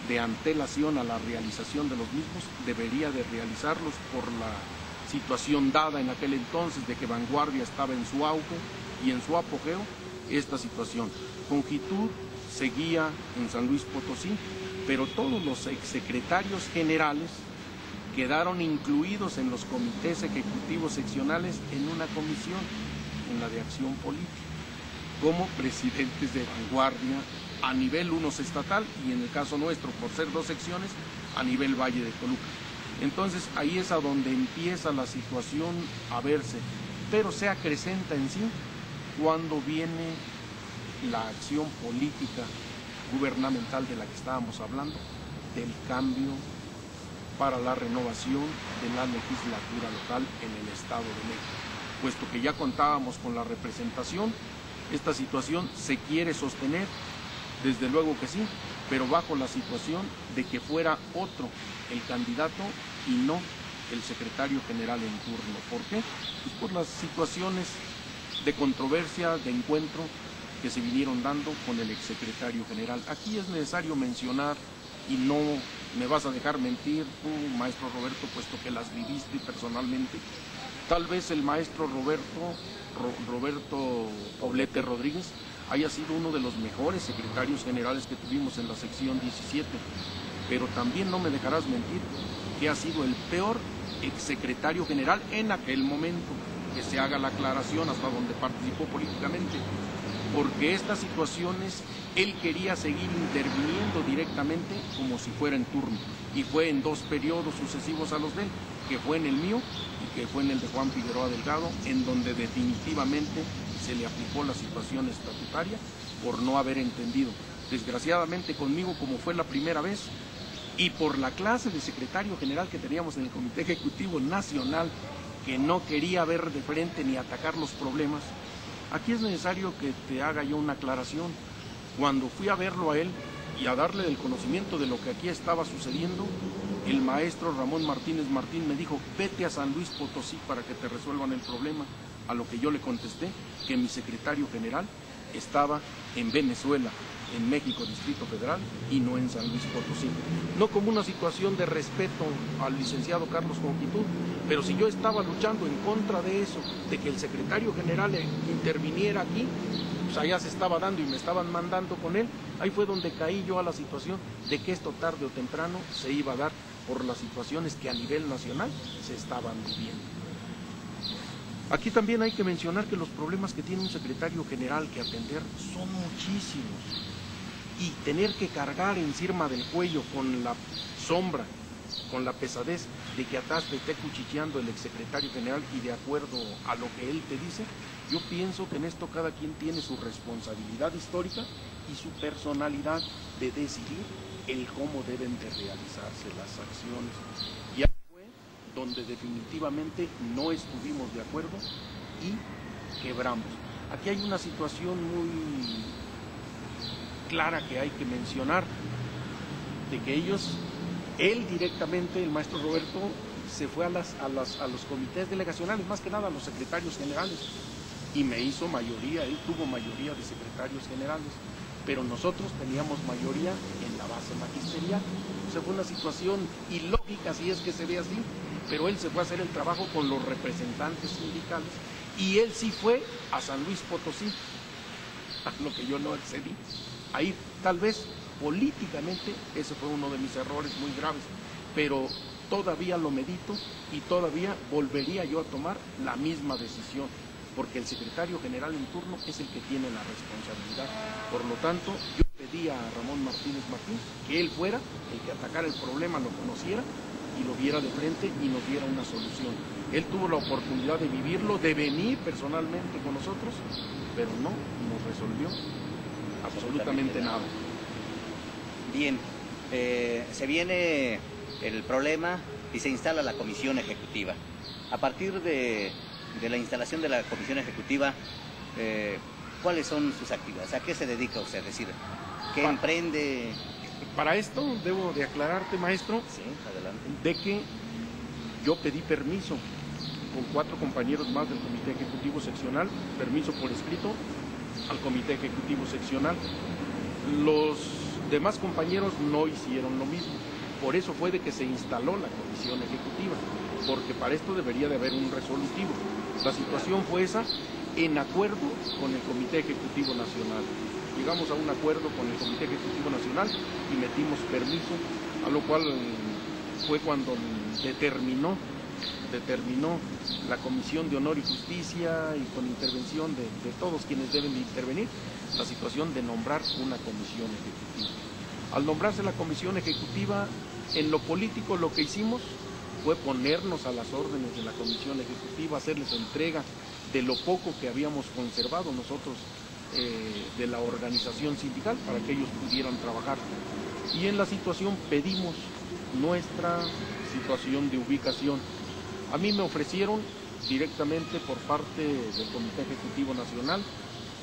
de antelación a la realización de los mismos, debería de realizarlos por la situación dada en aquel entonces de que Vanguardia estaba en su auge y en su apogeo, esta situación. Conjitud seguía en San Luis Potosí, pero todos los exsecretarios generales quedaron incluidos en los comités ejecutivos seccionales en una comisión, en la de acción política, como presidentes de Vanguardia a nivel unos estatal y en el caso nuestro, por ser 2 secciones, a nivel Valle de Toluca. Entonces ahí es a donde empieza la situación a verse, pero se acrecenta en sí cuando viene la acción política gubernamental de la que estábamos hablando, del cambio para la renovación de la legislatura local en el Estado de México. Puesto que ya contábamos con la representación, esta situación se quiere sostener, desde luego que sí, pero bajo la situación de que fuera otro el candidato y no el secretario general en turno. ¿Por qué? Pues por las situaciones de controversia, de encuentro que se vinieron dando con el exsecretario general. Aquí es necesario mencionar, y no me vas a dejar mentir tú, maestro Roberto, puesto que las viviste personalmente, tal vez el maestro Roberto Poblete Rodríguez haya sido uno de los mejores secretarios generales que tuvimos en la sección 17, pero también no me dejarás mentir que ha sido el peor exsecretario general en aquel momento, que se haga la aclaración hasta donde participó políticamente, porque estas situaciones él quería seguir interviniendo directamente como si fuera en turno, y fue en 2 periodos sucesivos a los de él, que fue en el mío y que fue en el de Juan Figueroa Delgado, en donde definitivamente se le aplicó la situación estatutaria por no haber entendido. Desgraciadamente conmigo, como fue la primera vez, y por la clase de secretario general que teníamos en el Comité Ejecutivo Nacional, que no quería ver de frente ni atacar los problemas, aquí es necesario que te haga yo una aclaración. Cuando fui a verlo a él y a darle el conocimiento de lo que aquí estaba sucediendo, el maestro Ramón Martínez Martín me dijo: vete a San Luis Potosí para que te resuelvan el problema. A lo que yo le contesté que mi secretario general estaba en Venezuela, en México, Distrito Federal, y no en San Luis Potosí. No como una situación de respeto al licenciado Carlos Conjitud, pero si yo estaba luchando en contra de eso, de que el secretario general interviniera aquí, pues allá se estaba dando y me estaban mandando con él. Ahí fue donde caí yo a la situación de que esto tarde o temprano se iba a dar por las situaciones que a nivel nacional se estaban viviendo. Aquí también hay que mencionar que los problemas que tiene un secretario general que atender son muchísimos, y tener que cargar encima del cuello con la sombra, con la pesadez de que atrás te esté cuchicheando el exsecretario general y de acuerdo a lo que él te dice, yo pienso que en esto cada quien tiene su responsabilidad histórica y su personalidad de decidir el cómo deben de realizarse las acciones. Y ahí fue donde definitivamente no estuvimos de acuerdo y quebramos. Aquí hay una situación muy clara que hay que mencionar, de que él directamente, el maestro Roberto, se fue a los comités delegacionales, más que nada a los secretarios generales, y me hizo mayoría, él tuvo mayoría de secretarios generales, pero nosotros teníamos mayoría en la base magisterial. O sea, fue una situación ilógica si es que se ve así, pero él se fue a hacer el trabajo con los representantes sindicales, y él sí fue a San Luis Potosí, a lo que yo no accedí. Ahí tal vez políticamente ese fue uno de mis errores muy graves, pero todavía lo medito y todavía volvería yo a tomar la misma decisión, porque el secretario general en turno es el que tiene la responsabilidad. Por lo tanto, yo pedí a Ramón Martínez Martín que él fuera el que atacara el problema, lo conociera y lo viera de frente y nos diera una solución. Él tuvo la oportunidad de vivirlo, de venir personalmente con nosotros, pero no nos resolvió absolutamente nada. Bien, se viene el problema y se instala la comisión ejecutiva. A partir de la instalación de la comisión ejecutiva, ¿cuáles son sus actividades? ¿A qué se dedica usted? Es decir, ¿qué emprende? Para esto debo de aclararte, maestro, Sí, adelante. de que yo pedí permiso con 4 compañeros más del Comité Ejecutivo Seccional, permiso por escrito al Comité Ejecutivo Seccional. Los demás compañeros no hicieron lo mismo. Por eso fue de que se instaló la comisión ejecutiva, porque para esto debería de haber un resolutivo. La situación fue esa en acuerdo con el Comité Ejecutivo Nacional. Llegamos a un acuerdo con el Comité Ejecutivo Nacional y metimos permiso, a lo cual fue cuando determinó la Comisión de Honor y Justicia, y con intervención de todos quienes deben de intervenir, la situación de nombrar una comisión ejecutiva. Al nombrarse la comisión ejecutiva, en lo político lo que hicimos fue ponernos a las órdenes de la comisión ejecutiva, hacerles entrega de lo poco que habíamos conservado nosotros de la organización sindical para que ellos pudieran trabajar. Y en la situación pedimos nuestra situación de ubicación. A mí me ofrecieron directamente por parte del Comité Ejecutivo Nacional.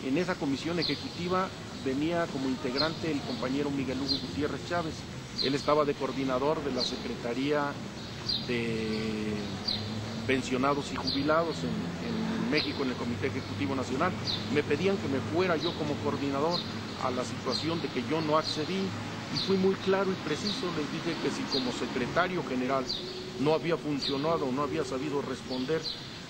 En esa comisión ejecutiva venía como integrante el compañero Miguel Hugo Gutiérrez Chávez. Él estaba de coordinador de la Secretaría de Pensionados y Jubilados en México, en el Comité Ejecutivo Nacional. Me pedían que me fuera yo como coordinador a la situación de que yo no accedí, y fui muy claro y preciso. Les dije que si como secretario general no había funcionado, no había sabido responder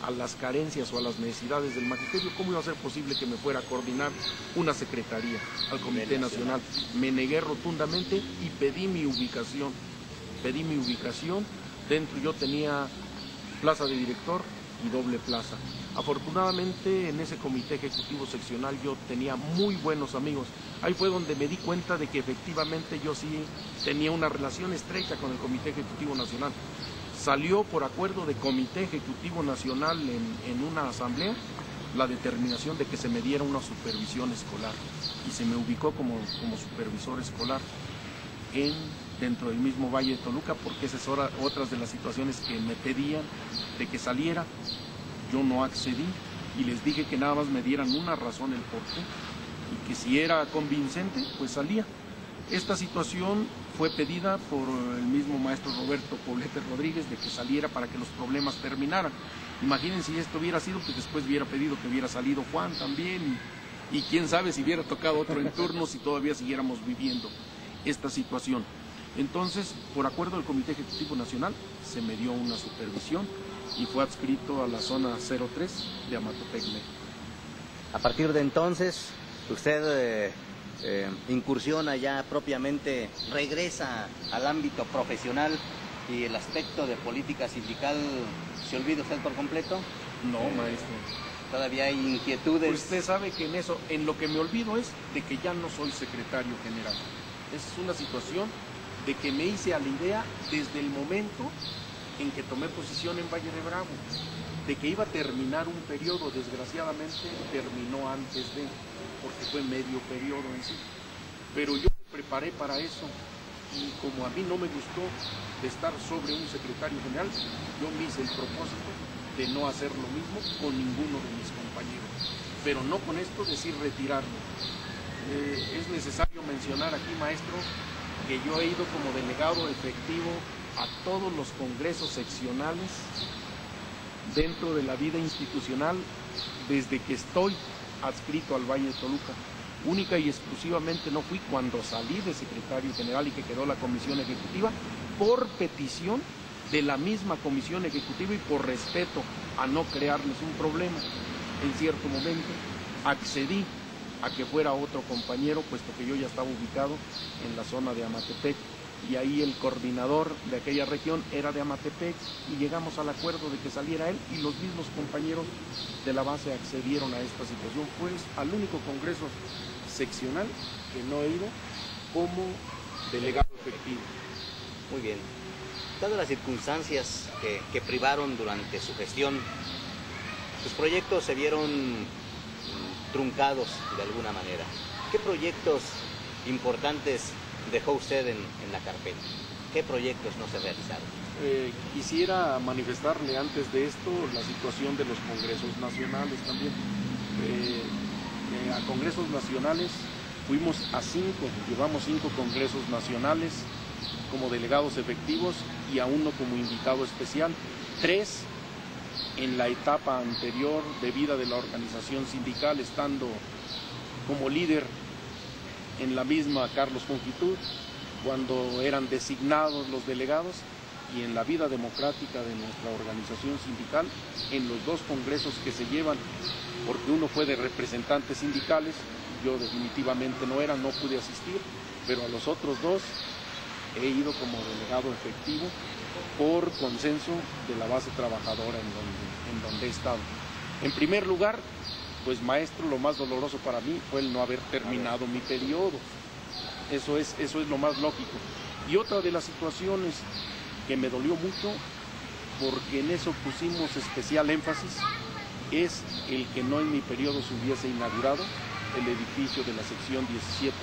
a las carencias o a las necesidades del magisterio, ¿cómo iba a ser posible que me fuera a coordinar una secretaría al Comité Nacional? Me negué rotundamente y pedí mi ubicación. Dentro yo tenía plaza de director y doble plaza. Afortunadamente en ese Comité Ejecutivo Seccional yo tenía muy buenos amigos. Ahí fue donde me di cuenta de que efectivamente yo sí tenía una relación estrecha con el Comité Ejecutivo Nacional. Salió por acuerdo de Comité Ejecutivo Nacional en una asamblea la determinación de que se me diera una supervisión escolar, y se me ubicó como supervisor escolar dentro del mismo Valle de Toluca, porque esas son otras de las situaciones que me pedían de que saliera. Yo no accedí y les dije que nada más me dieran una razón el por qué, y que si era convincente pues salía. Esta situación fue pedida por el mismo maestro Roberto Poblete Rodríguez, de que saliera para que los problemas terminaran. Imagínense si esto hubiera sido, pues después hubiera pedido que hubiera salido Juan también, y quién sabe si hubiera tocado otro en turno, si todavía siguiéramos viviendo esta situación. Entonces, por acuerdo del Comité Ejecutivo Nacional, se me dio una supervisión y fue adscrito a la zona 03 de Amatepec, México. A partir de entonces, usted incursiona ya propiamente, regresa al ámbito profesional, y el aspecto de política sindical, ¿se olvida usted por completo? No, maestro. ¿Todavía hay inquietudes? Usted sabe que en lo que me olvido es de que ya no soy secretario general. Esa es una situación de que me hice a la idea desde el momento en que tomé posición en Valle de Bravo, de que iba a terminar un periodo. Desgraciadamente terminó antes porque fue medio periodo en sí. Pero yo me preparé para eso, y como a mí no me gustó de estar sobre un secretario general, yo me hice el propósito de no hacer lo mismo con ninguno de mis compañeros. Pero no con esto decir retirarme. Es necesario mencionar aquí, maestro, que yo he ido como delegado efectivo a todos los congresos seccionales dentro de la vida institucional desde que estoy adscrito al Valle de Toluca. Única y exclusivamente no fui cuando salí de secretario general y que quedó la comisión ejecutiva, por petición de la misma comisión ejecutiva y por respeto a no crearles un problema. En cierto momento accedí a que fuera otro compañero, puesto que yo ya estaba ubicado en la zona de Amatepec, y ahí el coordinador de aquella región era de Amatepec, y llegamos al acuerdo de que saliera él, y los mismos compañeros de la base accedieron a esta situación. Fue al único congreso seccional que no he ido como delegado efectivo. Muy bien. Dadas las circunstancias que privaron durante su gestión, sus proyectos se vieron truncados de alguna manera. ¿Qué proyectos importantes dejó usted en la carpeta? ¿Qué proyectos no se realizaron? Quisiera manifestarle antes de esto la situación de los congresos nacionales también. A congresos nacionales fuimos a 5, llevamos 5 congresos nacionales como delegados efectivos y a 1 como invitado especial. 3 en la etapa anterior de vida de la organización sindical, estando como líder en la misma Carlos Confitud, cuando eran designados los delegados, y en la vida democrática de nuestra organización sindical, en los dos congresos que se llevan, porque uno fue de representantes sindicales, yo definitivamente no pude asistir, pero a los otros dos he ido como delegado efectivo por consenso de la base trabajadora en donde he estado. En primer lugar, pues maestro, lo más doloroso para mí fue el no haber terminado mi periodo. Eso es lo más lógico. Y otra de las situaciones que me dolió mucho, porque en eso pusimos especial énfasis, es el que no en mi periodo se hubiese inaugurado el edificio de la sección 17,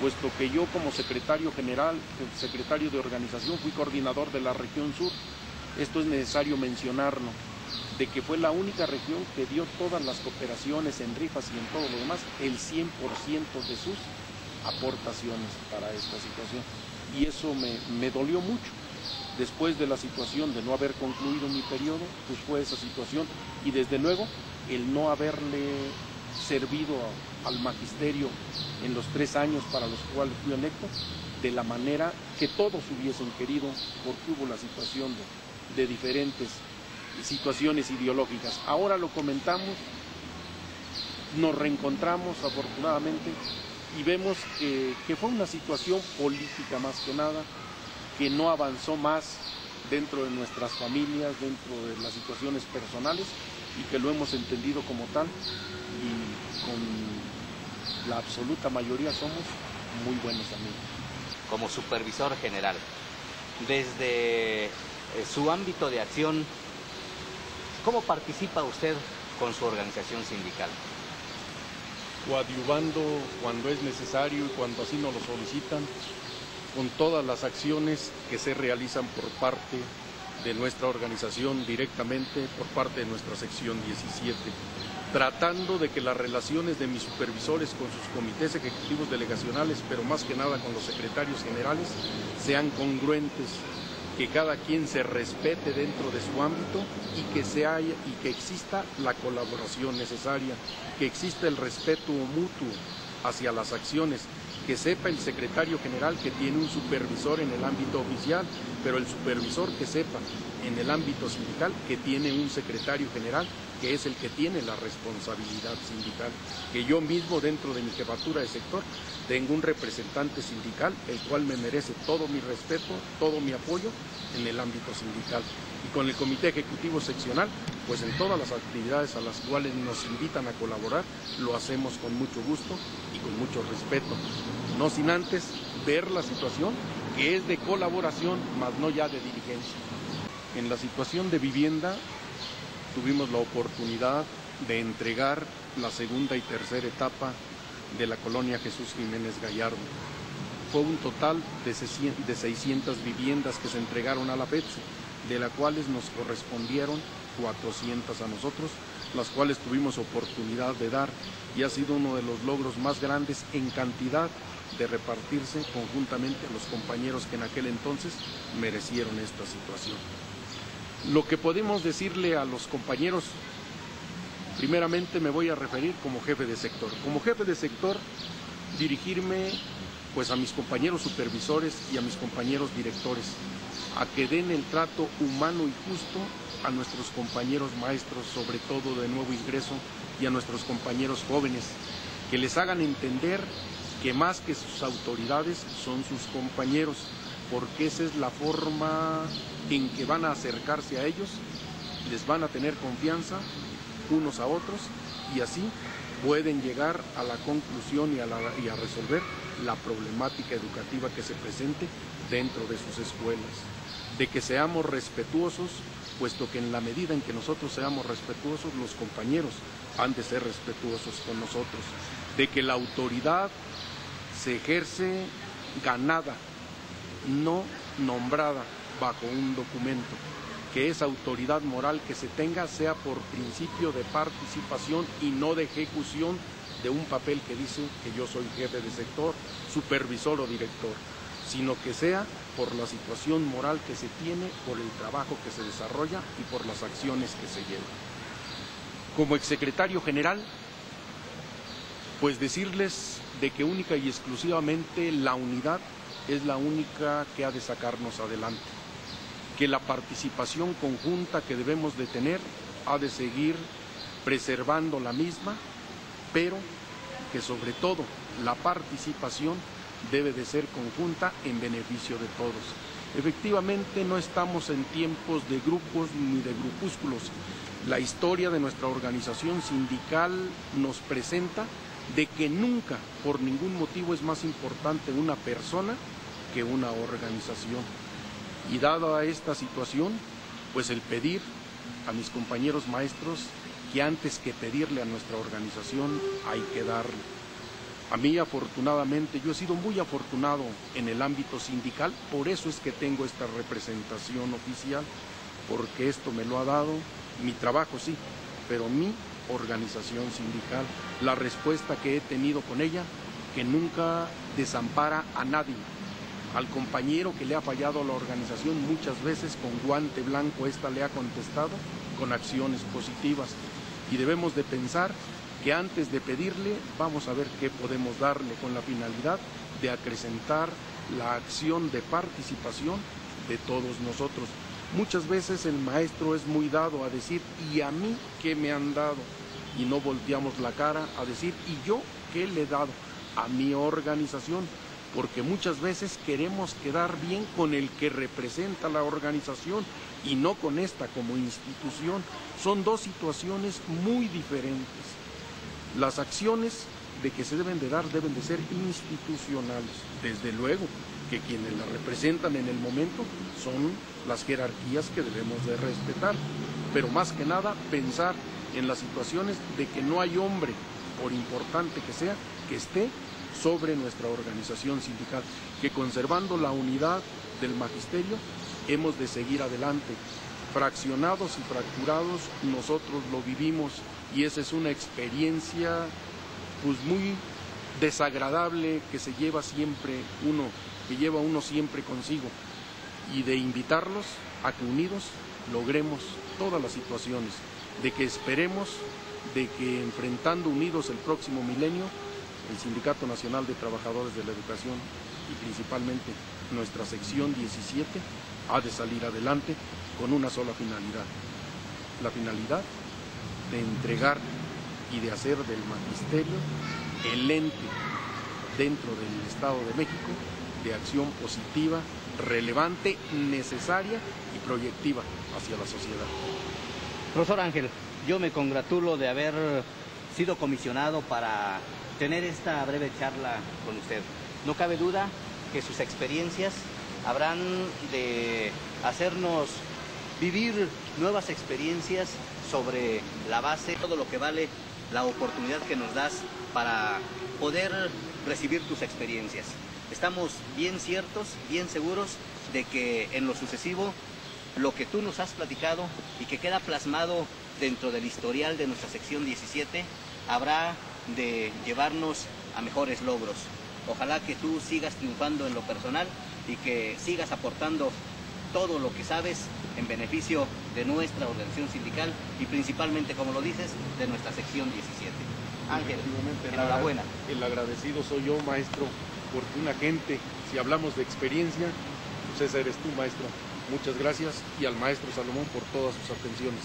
puesto que yo como secretario general, secretario de organización, fui coordinador de la región sur. Esto es necesario mencionarlo, de que fue la única región que dio todas las cooperaciones en rifas y en todo lo demás, el 100% de sus aportaciones para esta situación. Y eso me dolió mucho. Después de la situación de no haber concluido mi periodo, pues fue esa situación, y desde luego el no haberle servido al magisterio en los 3 años para los cuales fui electo, de la manera que todos hubiesen querido, porque hubo la situación de diferentes situaciones ideológicas. Ahora lo comentamos, nos reencontramos afortunadamente y vemos que fue una situación política más que nada, que no avanzó más dentro de nuestras familias, dentro de las situaciones personales, y que lo hemos entendido como tal, y con la absoluta mayoría somos muy buenos amigos. Como supervisor general, desde su ámbito de acción, ¿cómo participa usted con su organización sindical? Coadyuvando cuando es necesario y cuando así nos lo solicitan, con todas las acciones que se realizan por parte de nuestra organización directamente, por parte de nuestra sección 17, tratando de que las relaciones de mis supervisores con sus comités ejecutivos delegacionales, pero más que nada con los secretarios generales, sean congruentes, que cada quien se respete dentro de su ámbito y que exista la colaboración necesaria, que exista el respeto mutuo hacia las acciones, que sepa el secretario general que tiene un supervisor en el ámbito oficial, pero el supervisor que sepa en el ámbito sindical que tiene un secretario general que es el que tiene la responsabilidad sindical, que yo mismo dentro de mi jefatura de sector tengo un representante sindical el cual me merece todo mi respeto, todo mi apoyo en el ámbito sindical, y con el comité ejecutivo seccional, pues en todas las actividades a las cuales nos invitan a colaborar lo hacemos con mucho gusto y con mucho respeto, no sin antes ver la situación que es de colaboración, más no ya de dirigencia. En la situación de vivienda tuvimos la oportunidad de entregar la segunda y tercera etapa de la colonia Jesús Jiménez Gallardo. Fue un total de 600 viviendas que se entregaron a la FETSE, de las cuales nos correspondieron 400 a nosotros, las cuales tuvimos oportunidad de dar, y ha sido uno de los logros más grandes en cantidad de repartirse conjuntamente a los compañeros que en aquel entonces merecieron esta situación. Lo que podemos decirle a los compañeros, primeramente me voy a referir como jefe de sector. Como jefe de sector, dirigirme pues a mis compañeros supervisores y a mis compañeros directores, a que den el trato humano y justo a nuestros compañeros maestros, sobre todo de nuevo ingreso, y a nuestros compañeros jóvenes, que les hagan entender que más que sus autoridades son sus compañeros, porque esa es la forma en que van a acercarse a ellos, les van a tener confianza unos a otros, y así pueden llegar a la conclusión y a resolver la problemática educativa que se presente dentro de sus escuelas. De que seamos respetuosos, puesto que en la medida en que nosotros seamos respetuosos, los compañeros han de ser respetuosos con nosotros. De que la autoridad se ejerce ganada, no nombrada bajo un documento, que esa autoridad moral que se tenga sea por principio de participación y no de ejecución de un papel que dice que yo soy jefe de sector, supervisor o director, sino que sea por la situación moral que se tiene, por el trabajo que se desarrolla y por las acciones que se llevan. Como exsecretario general, pues decirles de que única y exclusivamente la unidad es la única que ha de sacarnos adelante, que la participación conjunta que debemos de tener ha de seguir preservando la misma, pero que sobre todo la participación debe de ser conjunta en beneficio de todos. Efectivamente, no estamos en tiempos de grupos ni de grupúsculos. La historia de nuestra organización sindical nos presenta de que nunca, por ningún motivo, es más importante una persona que una organización. Y dada esta situación, pues el pedir a mis compañeros maestros que antes que pedirle a nuestra organización hay que darle. A mí, afortunadamente, yo he sido muy afortunado en el ámbito sindical, por eso es que tengo esta representación oficial, porque esto me lo ha dado mi trabajo, sí, pero mi organización sindical, la respuesta que he tenido con ella, que nunca desampara a nadie. Al compañero que le ha fallado a la organización, muchas veces con guante blanco esta le ha contestado con acciones positivas. Y debemos de pensar que antes de pedirle, vamos a ver qué podemos darle con la finalidad de acrecentar la acción de participación de todos nosotros. Muchas veces el maestro es muy dado a decir, ¿y a mí qué me han dado? Y no volteamos la cara a decir, ¿y yo qué le he dado a mi organización? Porque muchas veces queremos quedar bien con el que representa la organización y no con esta como institución. Son dos situaciones muy diferentes. Las acciones de que se deben de dar deben de ser institucionales. Desde luego que quienes la representan en el momento son las jerarquías que debemos de respetar, pero más que nada pensar en las situaciones de que no hay hombre, por importante que sea, que esté sobre nuestra organización sindical, que conservando la unidad del magisterio hemos de seguir adelante. Fraccionados y fracturados nosotros lo vivimos y esa es una experiencia pues muy desagradable que se lleva siempre uno, que lleva uno siempre consigo, y de invitarlos a que unidos logremos todas las situaciones, de que esperemos de que enfrentando unidos el próximo milenio, el Sindicato Nacional de Trabajadores de la Educación y principalmente nuestra sección 17 ha de salir adelante con una sola finalidad, la finalidad de entregar y de hacer del magisterio el ente dentro del Estado de México de acción positiva, relevante, necesaria y proyectiva hacia la sociedad. Profesor Ángel, yo me congratulo de haber sido comisionado para tener esta breve charla con usted. No cabe duda que sus experiencias habrán de hacernos vivir nuevas experiencias sobre la base, todo lo que vale la oportunidad que nos das para poder recibir tus experiencias. Estamos bien ciertos, bien seguros de que en lo sucesivo, lo que tú nos has platicado y que queda plasmado dentro del historial de nuestra sección 17, habrá de llevarnos a mejores logros. Ojalá que tú sigas triunfando en lo personal y que sigas aportando todo lo que sabes en beneficio de nuestra organización sindical y principalmente, como lo dices, de nuestra sección 17. Ángel, enhorabuena. El agradecido soy yo, maestro, porque una gente, si hablamos de experiencia, pues esa eres tú, maestro. Muchas gracias y al maestro Salomón por todas sus atenciones.